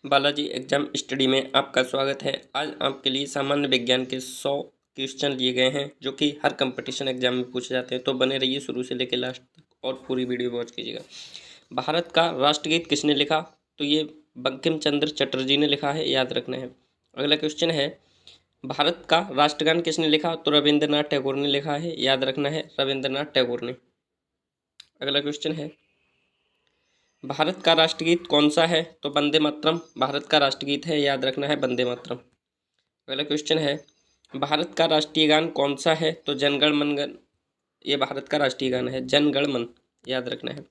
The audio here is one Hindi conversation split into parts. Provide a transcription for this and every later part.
बालाजी एग्जाम स्टडी में आपका स्वागत है। आज आपके लिए सामान्य विज्ञान के 100 क्वेश्चन लिए गए हैं जो कि हर कंपटीशन एग्जाम में पूछे जाते हैं। तो बने रहिए शुरू से लेकर लास्ट तक और पूरी वीडियो वॉच कीजिएगा। भारत का राष्ट्रगीत किसने लिखा? तो ये बंकिम चंद्र चटर्जी ने लिखा है, याद रखना है। अगला क्वेश्चन है, भारत का राष्ट्रगान किसने लिखा? तो रविंद्रनाथ टैगोर ने लिखा है, याद रखना है, रविंद्रनाथ टैगोर ने। अगला क्वेश्चन है, भारत का राष्ट्रगीत कौन सा है? तो वंदे मातरम भारत का राष्ट्रगीत है, याद रखना है, वंदे मातरम। अगला क्वेश्चन है, भारत का राष्ट्रीय गान कौन सा है? तो जनगण मन गण, ये भारत का राष्ट्रीय गान है, जनगण मन, याद रखना है।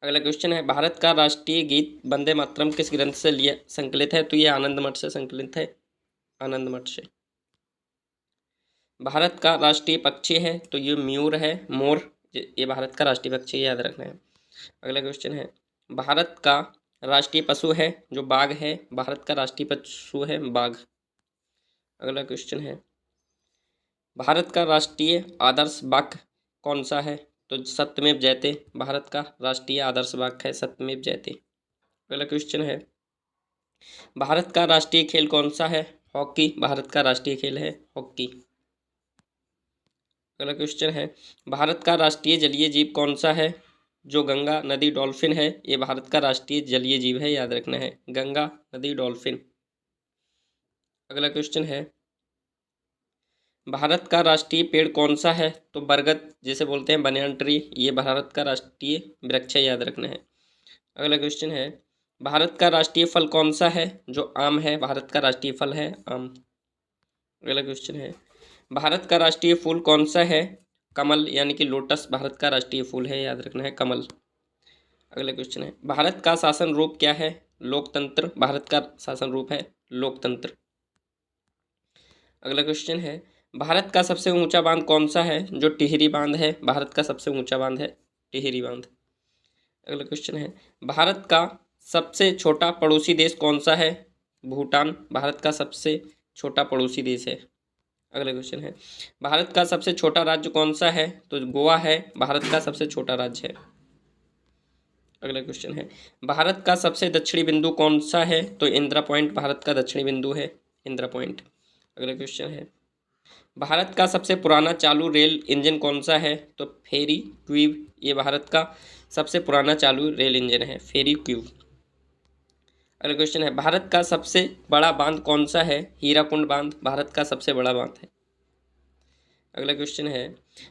अगला क्वेश्चन है, भारत का राष्ट्रीय गीत वंदे मातरम किस ग्रंथ से लिया संकलित है? तो ये आनंद मठ से संकलित है, आनंद मठ से। भारत का राष्ट्रीय पक्षी है? तो ये मयूर है, मोर, ये भारत का राष्ट्रीय पक्षी, याद रखना है। अगला क्वेश्चन है, भारत का राष्ट्रीय पशु है? जो बाघ है, भारत का राष्ट्रीय पशु है बाघ। अगला क्वेश्चन है, भारत का राष्ट्रीय आदर्श वाक्य कौन सा है? तो सत्यमेव जयते भारत का राष्ट्रीय आदर्श वाक्य है, सत्यमेव जयते। अगला क्वेश्चन है, भारत का राष्ट्रीय खेल कौन सा है? हॉकी भारत का राष्ट्रीय खेल है, हॉकी। अगला क्वेश्चन है, भारत का राष्ट्रीय जलीय जीव कौन सा है? जो गंगा नदी डॉल्फिन है, ये भारत का राष्ट्रीय जलीय जीव है, याद रखना है, गंगा नदी डॉल्फिन। अगला क्वेश्चन है, भारत का राष्ट्रीय पेड़ कौन सा है? तो बरगद, जिसे बोलते हैं बनियान ट्री, ये भारत का राष्ट्रीय वृक्ष है, याद रखना है। अगला क्वेश्चन है, भारत का राष्ट्रीय फल कौन सा है? जो आम है, भारत का राष्ट्रीय फल है आम। अगला क्वेश्चन है, भारत का राष्ट्रीय फूल कौन सा है? कमल यानी कि लोटस भारत का राष्ट्रीय फूल है, याद रखना है, कमल। अगला क्वेश्चन है, भारत का शासन रूप क्या है? लोकतंत्र भारत का शासन रूप है, लोकतंत्र। अगला क्वेश्चन है, भारत का सबसे ऊंचा बांध कौन सा है? जो टिहरी बांध है, भारत का सबसे ऊंचा बांध है, टिहरी बांध। अगला क्वेश्चन है, भारत का सबसे छोटा पड़ोसी देश कौन सा है? भूटान भारत का सबसे छोटा पड़ोसी देश है। अगला क्वेश्चन है, भारत का सबसे छोटा राज्य कौन सा है? तो गोवा है, भारत का सबसे छोटा राज्य है। अगला क्वेश्चन है, भारत का सबसे दक्षिणी बिंदु कौन सा है? तो इंदिरा पॉइंट भारत का दक्षिणी बिंदु है, इंदिरा पॉइंट। अगला क्वेश्चन है, भारत का सबसे पुराना चालू रेल इंजन कौन सा है? तो फेरी क्यूब, ये भारत का सबसे पुराना चालू रेल इंजन है, फेरी क्यूब। अगला क्वेश्चन है, भारत का सबसे बड़ा बांध कौन सा है? हीराकुंड बांध भारत का सबसे बड़ा बांध है। अगला क्वेश्चन है,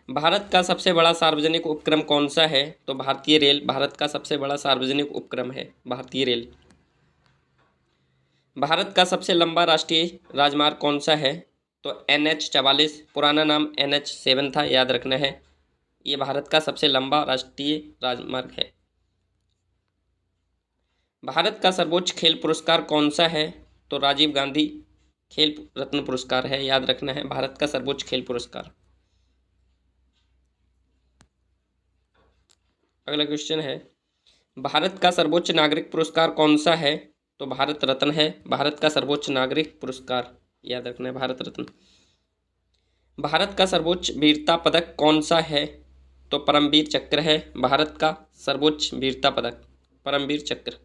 भारत का सबसे बड़ा सार्वजनिक उपक्रम कौन सा है? तो भारतीय रेल भारत का सबसे बड़ा सार्वजनिक उपक्रम है, भारतीय रेल। भारत का सबसे लंबा राष्ट्रीय राजमार्ग कौन सा है? तो NH-44, पुराना नाम NH-7 था, याद रखना है, ये भारत का सबसे लंबा राष्ट्रीय राजमार्ग है। भारत का सर्वोच्च खेल पुरस्कार कौन सा है? तो राजीव गांधी खेल रत्न पुरस्कार है, याद रखना है, भारत का सर्वोच्च खेल पुरस्कार। अगला क्वेश्चन है, भारत का सर्वोच्च नागरिक पुरस्कार कौन सा है? तो भारत रत्न है, भारत का सर्वोच्च नागरिक पुरस्कार, याद रखना है, भारत रत्न। भारत का सर्वोच्च वीरता पदक कौन सा है? तो परमवीर चक्र है, भारत का सर्वोच्च वीरता पदक, परमवीर चक्र।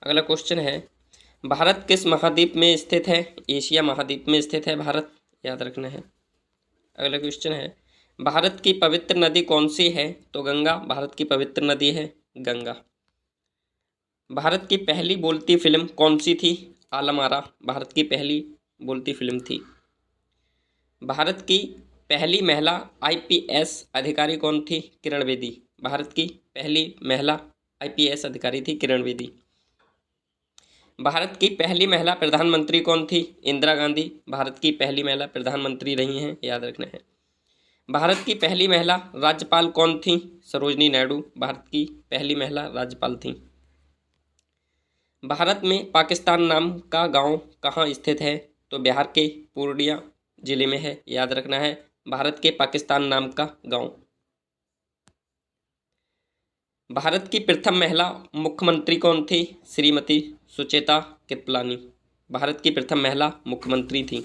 अगला क्वेश्चन है, भारत किस महाद्वीप में स्थित है? एशिया महाद्वीप में स्थित है भारत, याद रखना है। अगला क्वेश्चन है, भारत की पवित्र नदी कौन सी है? तो गंगा भारत की पवित्र नदी है, गंगा। भारत की पहली बोलती फिल्म कौन सी थी? आलम आरा भारत की पहली बोलती फिल्म थी। भारत की पहली महिला IPS अधिकारी कौन थी? किरण बेदी, भारत की पहली महिला IPS अधिकारी थी, किरण बेदी। भारत की पहली महिला प्रधानमंत्री कौन थी? इंदिरा गांधी भारत की पहली महिला प्रधानमंत्री रही हैं, याद रखना है। भारत की पहली महिला राज्यपाल कौन थी? सरोजनी नायडू भारत की पहली महिला राज्यपाल थी। भारत में पाकिस्तान नाम का गांव कहाँ स्थित है? तो बिहार के पूर्णिया जिले में है, याद रखना है, भारत के पाकिस्तान नाम का गांव। भारत की प्रथम महिला मुख्यमंत्री कौन थी? श्रीमती सुचेता कृपलानी, भारत की प्रथम महिला मुख्यमंत्री थी,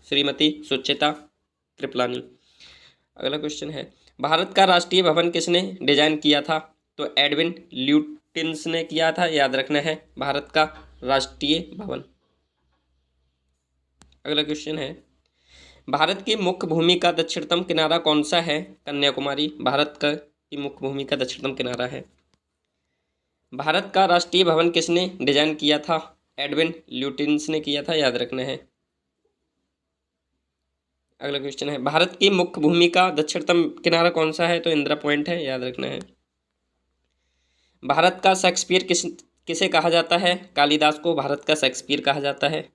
श्रीमती सुचेता कृपलानी। अगला क्वेश्चन है, भारत का राष्ट्रीय भवन किसने डिजाइन किया था? तो एडविन ल्यूटियन ल्यूटिन्स ने किया था, याद रखना है। भारत का राष्ट्रीय भवन। अगला क्वेश्चन है, भारत की मुख्य भूमि का दक्षिणतम किनारा कौन सा है? कन्याकुमारी भारत का की मुख्य भूमि का दक्षिणतम किनारा है। भारत का राष्ट्रीय भवन किसने डिजाइन किया था? एडविन ल्यूटिन्स ने किया था, याद रखना है। अगला क्वेश्चन है, भारत की मुख्य भूमि का दक्षिणतम किनारा कौन सा है? तो इंदिरा पॉइंट है, याद रखना है। भारत का शेक्सपियर किसे कहा जाता है? कालिदास को भारत का शेक्सपियर कहा जाता है।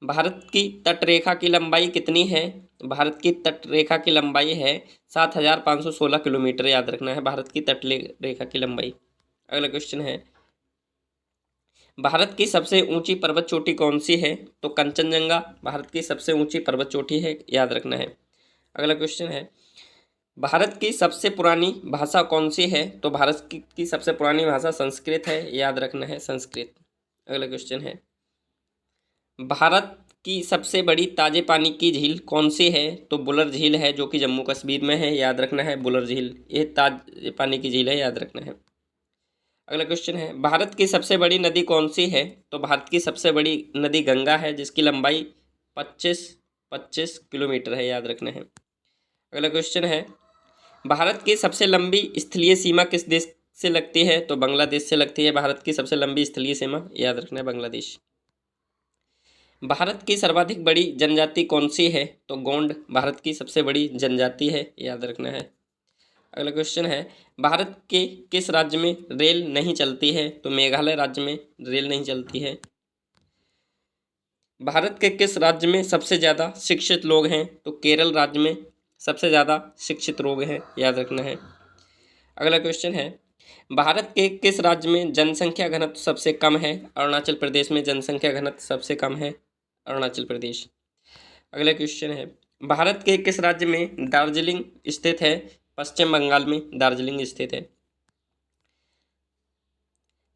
भारत की तटरेखा की लंबाई कितनी है? भारत की तटरेखा की लंबाई है 7,516 किलोमीटर, याद रखना है भारत की तटरेखा की लंबाई। अगला क्वेश्चन है, भारत की सबसे ऊंची पर्वत चोटी कौन सी है? तो कंचनजंगा भारत की सबसे ऊंची पर्वत चोटी है, याद रखना है। अगला क्वेश्चन है, भारत की सबसे पुरानी भाषा कौन सी है? तो भारत की सबसे पुरानी भाषा संस्कृत है, याद रखना है संस्कृत। अगला क्वेश्चन है, भारत की सबसे बड़ी ताजे पानी की झील कौन सी है? तो बुलर झील है, जो कि जम्मू कश्मीर में है, याद रखना है। बुलर झील ये ताजे पानी की झील है, याद रखना है। अगला क्वेश्चन है, भारत की सबसे बड़ी नदी कौन सी है? तो भारत की सबसे बड़ी नदी गंगा है, जिसकी लंबाई 25 किलोमीटर है, याद रखना है। अगला क्वेश्चन है, भारत की सबसे लंबी स्थलीय सीमा किस देश से लगती है? तो बांग्लादेश से लगती है भारत की सबसे लंबी स्थलीय सीमा, याद रखना है बांग्लादेश। भारत की सर्वाधिक बड़ी जनजाति कौन सी है? तो गोंड भारत की सबसे बड़ी जनजाति है, याद रखना है। अगला क्वेश्चन है, भारत के किस राज्य में रेल नहीं चलती है? तो मेघालय राज्य में रेल नहीं चलती है। भारत के किस राज्य में सबसे ज़्यादा शिक्षित लोग हैं? तो केरल राज्य में सबसे ज़्यादा शिक्षित लोग हैं, याद रखना है। अगला क्वेश्चन है, भारत के किस राज्य में जनसंख्या घनत्व सबसे कम है? अरुणाचल प्रदेश में जनसंख्या घनत्व सबसे कम है, अरुणाचल प्रदेश। अगला क्वेश्चन है, भारत के किस राज्य में दार्जिलिंग स्थित है? पश्चिम बंगाल में दार्जिलिंग स्थित है।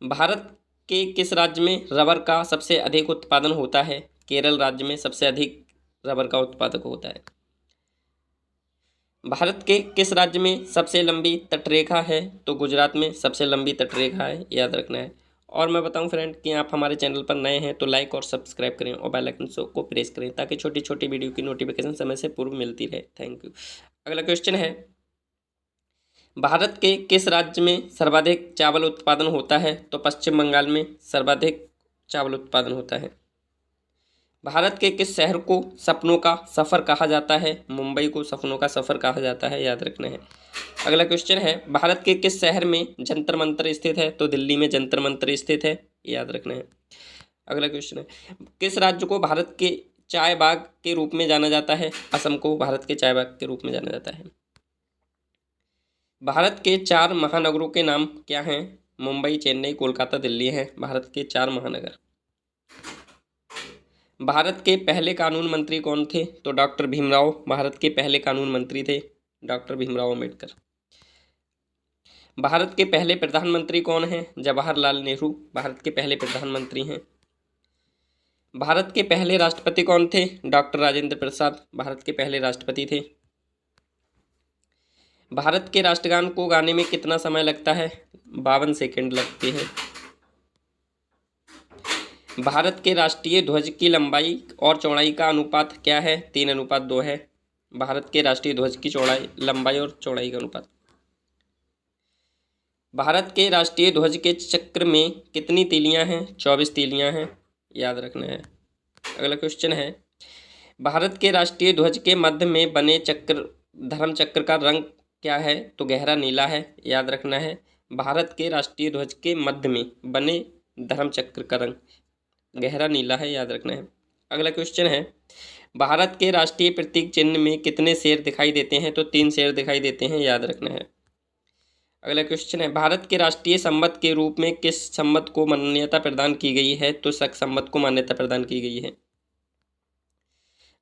भारत के किस राज्य में रबर का सबसे अधिक उत्पादन होता है? केरल राज्य में सबसे अधिक रबर का उत्पादक होता है। भारत के किस राज्य में सबसे लंबी तटरेखा है? तो गुजरात में सबसे लंबी तटरेखा है, याद रखना है। और मैं बताऊं फ्रेंड कि आप हमारे चैनल पर नए हैं तो लाइक और सब्सक्राइब करें और बेल आइकन को प्रेस करें, ताकि छोटी छोटी वीडियो की नोटिफिकेशन समय से पूर्व मिलती रहे। Thank you. अगला क्वेश्चन है, भारत के किस राज्य में सर्वाधिक चावल उत्पादन होता है? तो पश्चिम बंगाल में सर्वाधिक चावल उत्पादन होता है। भारत के किस शहर को सपनों का सफ़र कहा जाता है? मुंबई को सपनों का सफ़र कहा जाता है, याद रखना है। अगला क्वेश्चन है, भारत के किस शहर में जंतर मंतर स्थित है? तो दिल्ली में जंतर मंतर स्थित है, याद रखना है। अगला क्वेश्चन है, किस राज्य को भारत के चाय बाग के रूप में जाना जाता है? असम को भारत के चाय बाग के रूप में जाना जाता है। भारत के 4 महानगरों के नाम क्या हैं? मुंबई, चेन्नई, कोलकाता, दिल्ली हैं भारत के 4 महानगर। भारत के पहले कानून मंत्री कौन थे? तो डॉक्टर भीमराव भारत के पहले कानून मंत्री थे, डॉक्टर भीमराव अंबेडकर। भारत के पहले प्रधानमंत्री कौन हैं? जवाहरलाल नेहरू भारत के पहले प्रधानमंत्री हैं। भारत के पहले राष्ट्रपति कौन थे? डॉक्टर राजेंद्र प्रसाद भारत के पहले राष्ट्रपति थे। भारत के राष्ट्रगान को गाने में कितना समय लगता है? 52 सेकंड लगते हैं। भारत के राष्ट्रीय ध्वज की लंबाई और चौड़ाई का अनुपात क्या है? 3:2 है भारत के राष्ट्रीय ध्वज की चौड़ाई, लंबाई और चौड़ाई का अनुपात। भारत के राष्ट्रीय ध्वज के चक्र में कितनी तीलियां हैं? 24 तीलियां हैं, याद रखना है। अगला क्वेश्चन है, भारत के राष्ट्रीय ध्वज के मध्य में बने चक्र धर्म चक्र का रंग क्या है? तो गहरा नीला है, याद रखना है। भारत के राष्ट्रीय ध्वज के मध्य में बने धर्म चक्र का रंग गहरा नीला है, याद रखना है। अगला क्वेश्चन है, भारत के राष्ट्रीय प्रतीक चिन्ह में कितने शेर दिखाई देते हैं? तो 3 शेर दिखाई देते हैं, याद रखना है। अगला क्वेश्चन है, भारत के राष्ट्रीय संवत के रूप में किस संवत को मान्यता प्रदान की गई है? तो शक संवत को मान्यता प्रदान की गई है।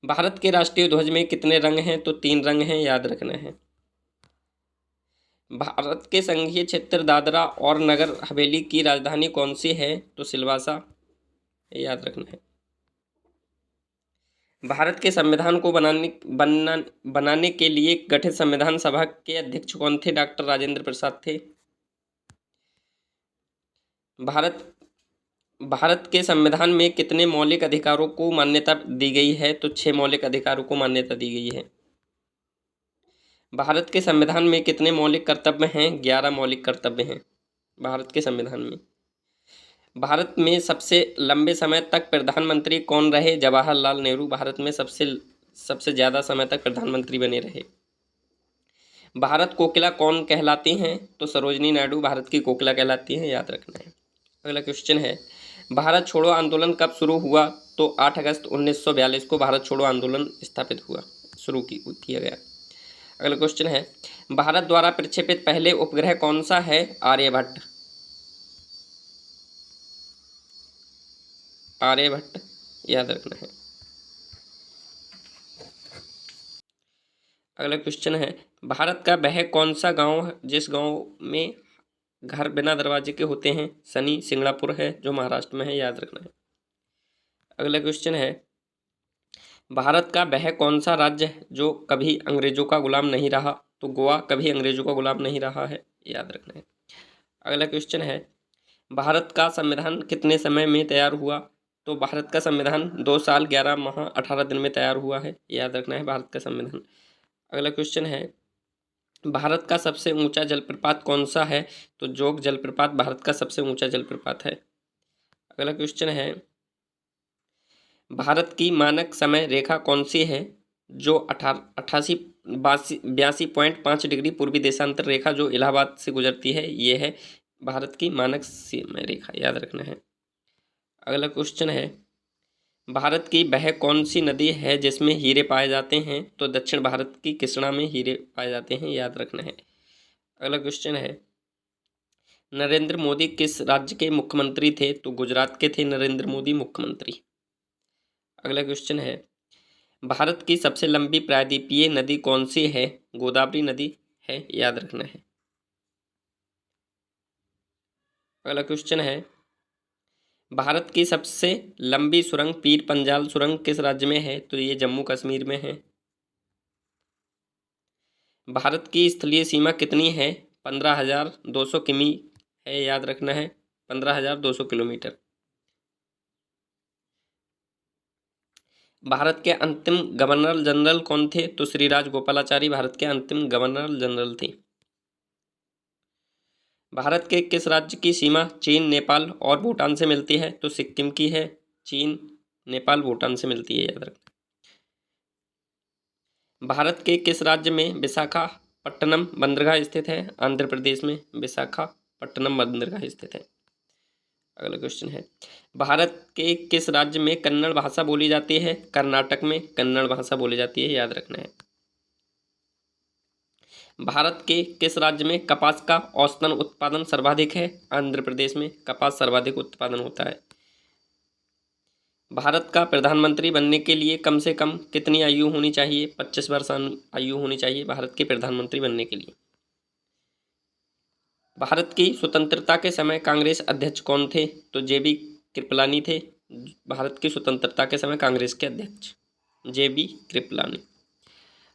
भारत के राष्ट्रीय ध्वज में कितने रंग हैं? तो 3 रंग हैं, याद रखना है। भारत के संघीय क्षेत्र दादरा और नगर हवेली की राजधानी कौन सी है? तो सिलवासा, याद रखना है। भारत के संविधान को बनाने के लिए गठित संविधान सभा के अध्यक्ष कौन थे? डॉक्टर राजेंद्र प्रसाद थे। भारत भारत के संविधान में कितने मौलिक अधिकारों को मान्यता दी गई है? तो 6 मौलिक अधिकारों को मान्यता दी गई है। भारत के संविधान में कितने मौलिक कर्तव्य हैं? 11 मौलिक कर्तव्य हैं भारत के संविधान में। भारत में सबसे लंबे समय तक प्रधानमंत्री कौन रहे? जवाहरलाल नेहरू भारत में सबसे ज़्यादा समय तक प्रधानमंत्री बने रहे। भारत कोकिला कौन कहलाती हैं? तो सरोजिनी नायडू भारत की कोकिला कहलाती हैं, याद रखना है। अगला क्वेश्चन है, भारत छोड़ो आंदोलन कब शुरू हुआ? तो 8 अगस्त 1942 को भारत छोड़ो आंदोलन स्थापित हुआ, किया गया। अगला क्वेश्चन है, भारत द्वारा प्रक्षेपित पहले उपग्रह कौन सा है? आर्यभट्ट। आर्यभट्ट याद रखना है। अगला क्वेश्चन है, भारत का वह कौन सा गांव है जिस गांव में घर बिना दरवाजे के होते हैं? शनि सिंगणापुर है जो महाराष्ट्र में है, याद रखना है। अगला क्वेश्चन है, भारत का वह कौन सा राज्य है जो कभी अंग्रेजों का गुलाम नहीं रहा? तो गोवा कभी अंग्रेजों का गुलाम नहीं रहा है, याद रखना है। अगला क्वेश्चन है, भारत का संविधान कितने समय में तैयार हुआ? तो भारत का संविधान 2 साल 11 माह 18 दिन में तैयार हुआ है, याद रखना है भारत का संविधान। अगला क्वेश्चन है, भारत का सबसे ऊंचा जलप्रपात कौन सा है? तो जोग जलप्रपात भारत का सबसे ऊंचा जलप्रपात है। अगला क्वेश्चन है, भारत की मानक समय रेखा कौन सी है जो 82 डिग्री पूर्वी देशांतर रेखा जो इलाहाबाद से गुजरती है, ये है भारत की मानक समय रेखा, याद रखना है। अगला क्वेश्चन है, भारत की वह कौन सी नदी है जिसमें हीरे पाए जाते हैं? तो दक्षिण भारत की कृष्णा में हीरे पाए जाते हैं, याद रखना है। अगला क्वेश्चन है, नरेंद्र मोदी किस राज्य के मुख्यमंत्री थे? तो गुजरात के थे नरेंद्र मोदी मुख्यमंत्री। अगला क्वेश्चन है, भारत की सबसे लंबी प्रायद्वीपीय नदी कौन सी है? गोदावरी नदी है, याद रखना है। अगला क्वेश्चन है, भारत की सबसे लंबी सुरंग पीर पंजाल सुरंग किस राज्य में है? तो ये जम्मू कश्मीर में है। भारत की स्थलीय सीमा कितनी है? 15,200 किमी है, याद रखना है, 15,200 किलोमीटर। भारत के अंतिम गवर्नर जनरल कौन थे? तो श्री राजगोपालाचारी भारत के अंतिम गवर्नर जनरल थे। भारत के किस राज्य की सीमा चीन, नेपाल और भूटान से मिलती है? तो सिक्किम की है, चीन, नेपाल, भूटान से मिलती है, याद रखना। भारत के किस राज्य में विशाखापट्टनम बंदरगाह स्थित है? आंध्र प्रदेश में विशाखापट्टनम बंदरगाह स्थित है। अगला क्वेश्चन है, भारत के किस राज्य में कन्नड़ भाषा बोली जाती है? कर्नाटक में कन्नड़ भाषा बोली जाती है, याद रखना है। भारत के किस राज्य में कपास का औसतन उत्पादन सर्वाधिक है? आंध्र प्रदेश में कपास सर्वाधिक उत्पादन होता है। भारत का प्रधानमंत्री बनने के लिए कम से कम कितनी आयु होनी चाहिए? 25 वर्ष आयु होनी चाहिए भारत के प्रधानमंत्री बनने के लिए। भारत की स्वतंत्रता के समय कांग्रेस अध्यक्ष कौन थे? तो जेबी कृपलानी थे भारत की स्वतंत्रता के समय कांग्रेस के अध्यक्ष, जेबी कृपलानी।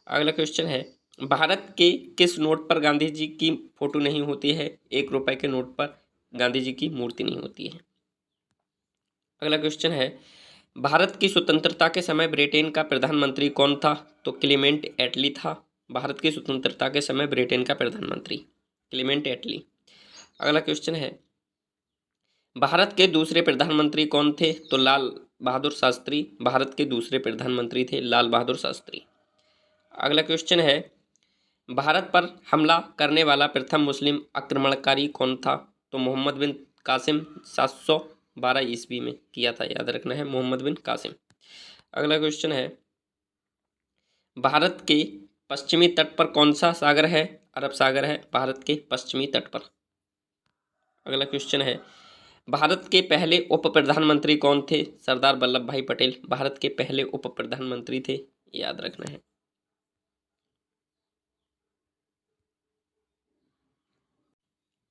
अगला क्वेश्चन है, भारत के किस नोट पर गांधी जी की फोटो नहीं होती है? 1 रुपए के नोट पर गांधी जी की मूर्ति नहीं होती है। अगला क्वेश्चन है, भारत की स्वतंत्रता के समय ब्रिटेन का प्रधानमंत्री कौन था? तो क्लीमेंट एटली था भारत की स्वतंत्रता के समय ब्रिटेन का प्रधानमंत्री, क्लीमेंट एटली। अगला क्वेश्चन है, भारत के दूसरे प्रधानमंत्री कौन थे? तो लाल बहादुर शास्त्री भारत के दूसरे प्रधानमंत्री थे, लाल बहादुर शास्त्री। अगला क्वेश्चन है, भारत पर हमला करने वाला प्रथम मुस्लिम आक्रमणकारी कौन था? तो मोहम्मद बिन कासिम 712 ईस्वी में किया था, याद रखना है, मोहम्मद बिन कासिम। अगला क्वेश्चन है, भारत के पश्चिमी तट पर कौन सा सागर है? अरब सागर है भारत के पश्चिमी तट पर। अगला क्वेश्चन है, भारत के पहले उप प्रधानमंत्री कौन थे? सरदार वल्लभ भाई पटेल भारत के पहले उप प्रधानमंत्री थे, याद रखना है।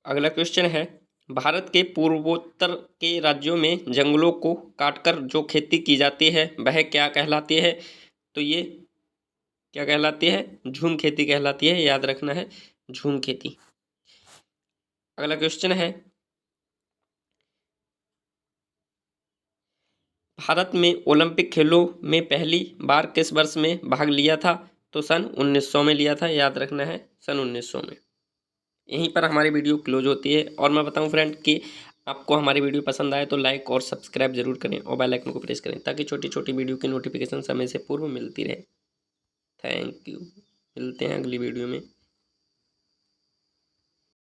अगला क्वेश्चन है, भारत के पूर्वोत्तर के राज्यों में जंगलों को काटकर जो खेती की जाती है वह क्या कहलाती है? तो ये क्या कहलाती है? झूम खेती कहलाती है, याद रखना है, झूम खेती। अगला क्वेश्चन है, भारत में ओलंपिक खेलों में पहली बार किस वर्ष में भाग लिया था? तो सन 1900 में लिया था, याद रखना है, सन 1900 में। यहीं पर हमारी वीडियो क्लोज होती है। और मैं बताऊं फ्रेंड कि आपको हमारी वीडियो पसंद आए तो लाइक और सब्सक्राइब जरूर करें और बेल आइकन को प्रेस करें ताकि छोटी छोटी वीडियो की नोटिफिकेशन समय से पूर्व मिलती रहे। Thank you. मिलते हैं अगली वीडियो में।